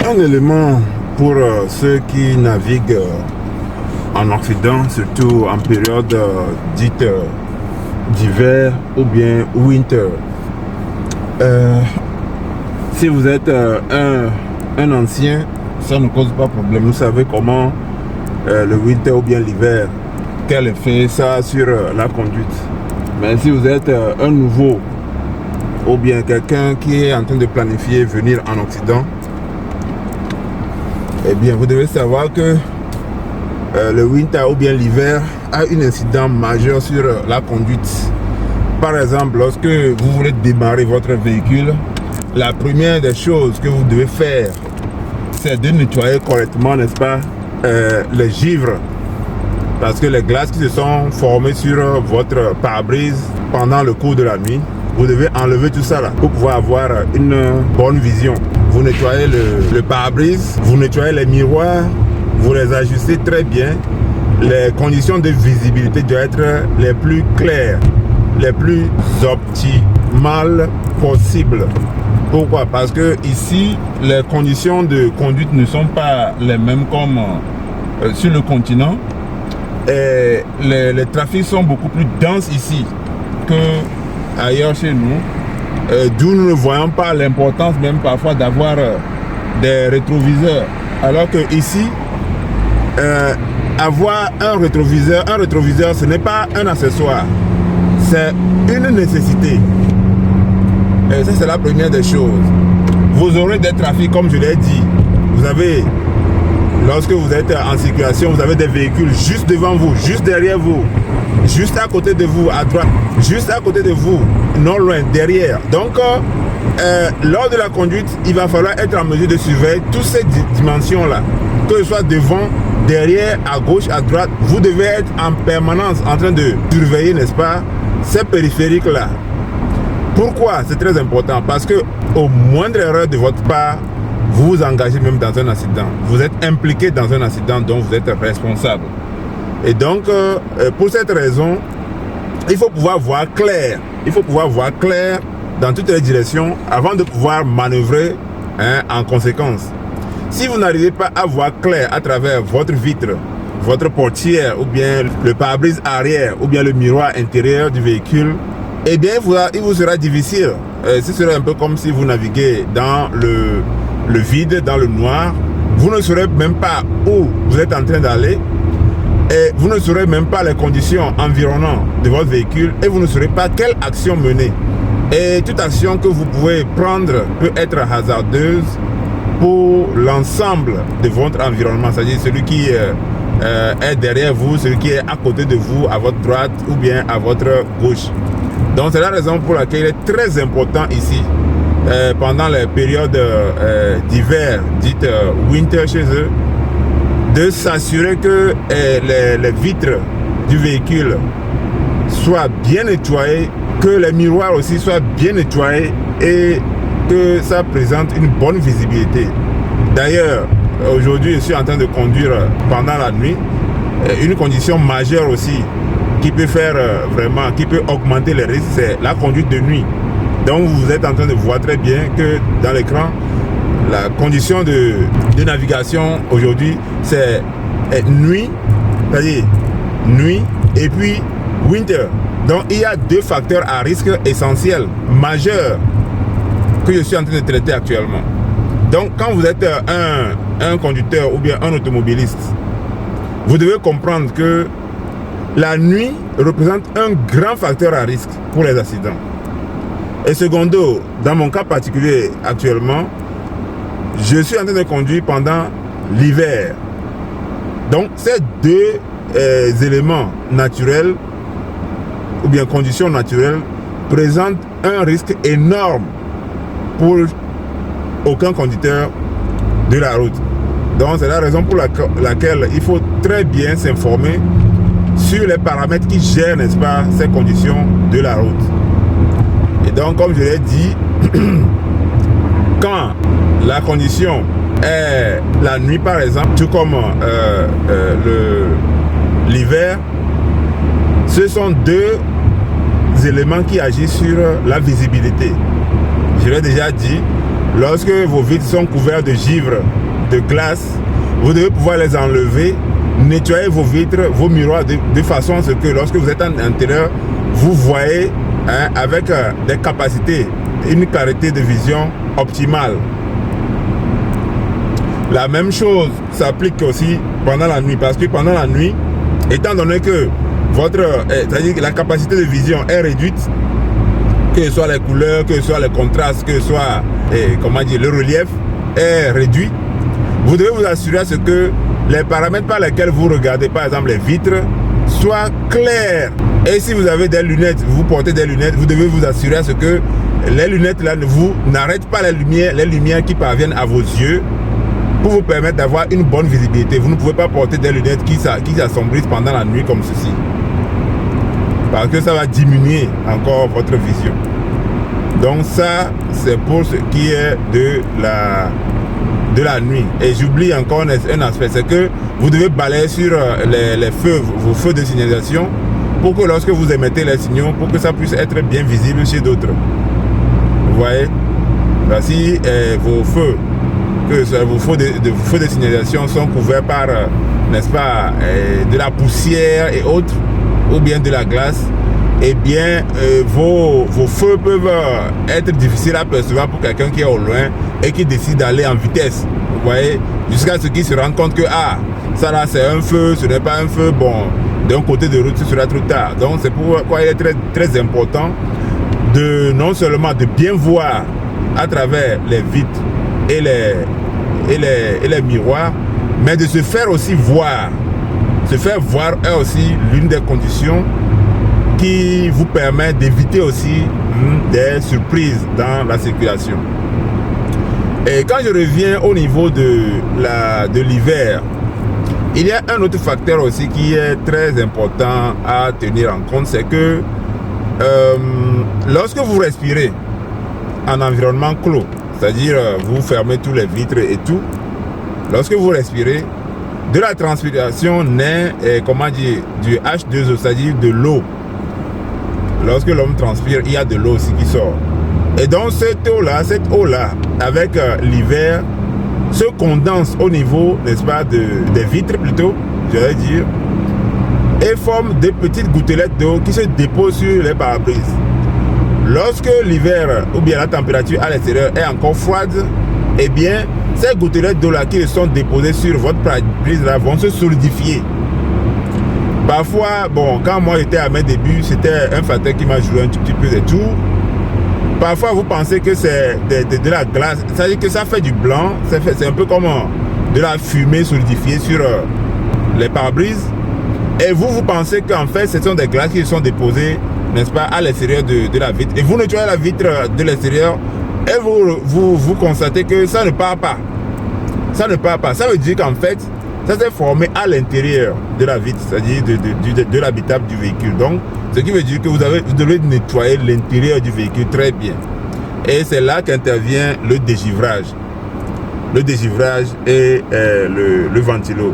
Un élément pour ceux qui naviguent en Occident, surtout en période dite d'hiver ou bien winter. Si vous êtes un ancien, ça ne cause pas problème. Vous savez comment le winter ou bien l'hiver, quel effet ça a sur la conduite. Mais si vous êtes un nouveau ou bien quelqu'un qui est en train de planifier venir en Occident, eh bien vous devez savoir que le winter ou bien l'hiver a un incident majeur sur la conduite. Par exemple, lorsque vous voulez démarrer votre véhicule, la première des choses que vous devez faire, c'est de nettoyer correctement, n'est-ce pas, les givres. Parce que les glaces qui se sont formées sur votre pare-brise pendant le cours de la nuit, vous devez enlever tout ça là pour pouvoir avoir une bonne vision. Vous nettoyez le pare-brise, vous nettoyez les miroirs, vous les ajustez très bien. Les conditions de visibilité doivent être les plus claires, les plus optimales possibles. Pourquoi? Parce que ici, les conditions de conduite ne sont pas les mêmes comme sur le continent. Et les trafics sont beaucoup plus denses ici que ailleurs chez nous. D'où nous ne voyons pas l'importance même parfois d'avoir des rétroviseurs. Alors que ici, avoir un rétroviseur, ce n'est pas un accessoire, c'est une nécessité. Et ça, c'est la première des choses. Vous aurez des trafics, comme je l'ai dit. Vous avez, lorsque vous êtes en circulation, vous avez des véhicules juste devant vous, juste derrière vous, juste à côté de vous, à droite, juste à côté de vous, non loin, derrière. Donc, lors de la conduite, il va falloir être en mesure de surveiller toutes ces dimensions-là. Que ce soit devant, derrière, à gauche, à droite, vous devez être en permanence en train de surveiller, n'est-ce pas, ces périphériques-là. Pourquoi c'est très important? Parce que au moindre erreur de votre part, vous vous engagez même dans un accident. Vous êtes impliqué dans un accident dont vous êtes responsable. Et donc, pour cette raison, il faut pouvoir voir clair. Il faut pouvoir voir clair dans toutes les directions avant de pouvoir manœuvrer en conséquence. Si vous n'arrivez pas à voir clair à travers votre vitre, votre portière ou bien le pare-brise arrière ou bien le miroir intérieur du véhicule, eh bien, il vous sera difficile. Ce serait un peu comme si vous naviguez dans le vide, dans le noir. Vous ne saurez même pas où vous êtes en train d'aller. Et vous ne saurez même pas les conditions environnantes de votre véhicule. Et vous ne saurez pas quelle action mener. Et toute action que vous pouvez prendre peut être hasardeuse pour l'ensemble de votre environnement. C'est-à-dire celui qui est derrière vous, celui qui est à côté de vous, à votre droite ou bien à votre gauche. Donc c'est la raison pour laquelle il est très important ici, pendant les périodes d'hiver, dites winter chez eux, de s'assurer que les vitres du véhicule soient bien nettoyées, que les miroirs aussi soient bien nettoyés et que ça présente une bonne visibilité. D'ailleurs, aujourd'hui je suis en train de conduire pendant la nuit. Une condition majeure aussi qui peut faire vraiment, qui peut augmenter les risques, c'est la conduite de nuit. Donc vous êtes en train de voir très bien que dans l'écran, la condition de navigation aujourd'hui, c'est nuit, c'est-à-dire nuit et puis winter. Donc il y a deux facteurs à risque essentiels, majeurs, que je suis en train de traiter actuellement. Donc quand vous êtes un conducteur ou bien un automobiliste, vous devez comprendre que la nuit représente un grand facteur à risque pour les accidents. Et secondo, dans mon cas particulier actuellement, je suis en train de conduire pendant l'hiver. Donc ces deux éléments naturels ou bien conditions naturelles présentent un risque énorme pour aucun conducteur de la route. Donc c'est la raison pour laquelle il faut très bien s'informer sur les paramètres qui gèrent, n'est-ce pas, ces conditions de la route. Et donc, comme je l'ai dit, quand la condition est la nuit, par exemple, tout comme l'hiver, ce sont deux éléments qui agissent sur la visibilité. Je l'ai déjà dit, lorsque vos vitres sont couvertes de givre, de glace, vous devez pouvoir les enlever, nettoyer vos vitres, vos miroirs de façon à ce que lorsque vous êtes en intérieur, vous voyez avec des capacités, une clarté de vision optimale. La même chose s'applique aussi pendant la nuit, parce que pendant la nuit, étant donné que c'est-à-dire que la capacité de vision est réduite, que ce soit les couleurs, que ce soit les contrastes, que ce soit le relief est réduit, vous devez vous assurer à ce que les paramètres par lesquels vous regardez, par exemple les vitres, soient clairs. Et si vous avez des lunettes, vous portez des lunettes, vous devez vous assurer à ce que les lunettes là n'arrêtent pas les lumières qui parviennent à vos yeux pour vous permettre d'avoir une bonne visibilité. Vous ne pouvez pas porter des lunettes qui s'assombrissent pendant la nuit comme ceci, parce que ça va diminuer encore votre vision. Donc ça, c'est pour ce qui est de la nuit. Et j'oublie encore un aspect, c'est que vous devez balayer sur les feux, vos feux de signalisation, pour que lorsque vous émettez les signaux, pour que ça puisse être bien visible chez d'autres. Vous voyez? Si vos feux, vos feux de signalisation sont couverts par, n'est-ce pas, de la poussière et autres, ou bien de la glace, eh bien, vos feux peuvent être difficiles à percevoir pour quelqu'un qui est au loin et qui décide d'aller en vitesse. Vous voyez, jusqu'à ce qu'il se rende compte que, ça là c'est un feu, ce n'est pas un feu, bon, d'un côté de route, ce sera trop tard. Donc, c'est pourquoi il est très, très important non seulement de bien voir à travers les vitres et les miroirs, mais de se faire aussi voir. Se faire voir est aussi l'une des conditions qui vous permet d'éviter aussi des surprises dans la circulation. Et quand je reviens au niveau de l'hiver, il y a un autre facteur aussi qui est très important à tenir en compte, c'est que lorsque vous respirez en environnement clos, c'est-à-dire vous fermez tous les vitres et tout, lorsque vous respirez, de la transpiration naît, du H2O, c'est-à-dire de l'eau. Lorsque l'homme transpire, il y a de l'eau aussi qui sort. Et donc cette eau-là, avec l'hiver, se condense au niveau, n'est-ce pas, des vitres plutôt, je vais dire, et forme des petites gouttelettes d'eau qui se déposent sur les pare-brises. Lorsque l'hiver ou bien la température à l'extérieur est encore froide, eh bien, ces gouttelettes d'eau-là qui sont déposées sur votre pare-brise-là vont se solidifier. Parfois, bon, quand moi j'étais à mes débuts, c'était un facteur qui m'a joué un tout petit peu des tours. Parfois, vous pensez que c'est de la glace, c'est-à-dire que ça fait du blanc, c'est un peu comme de la fumée solidifiée sur les pare-brises. Et vous pensez qu'en fait, ce sont des glaces qui sont déposées, n'est-ce pas, à l'extérieur de la vitre. Et vous nettoyez la vitre de l'extérieur et vous constatez que ça ne part pas. Ça ne part pas. Ça veut dire qu'en fait, ça s'est formé à l'intérieur de la vitre, c'est-à-dire de l'habitable du véhicule. Donc, ce qui veut dire que vous devez nettoyer l'intérieur du véhicule très bien. Et c'est là qu'intervient le dégivrage. Le dégivrage et le ventilo.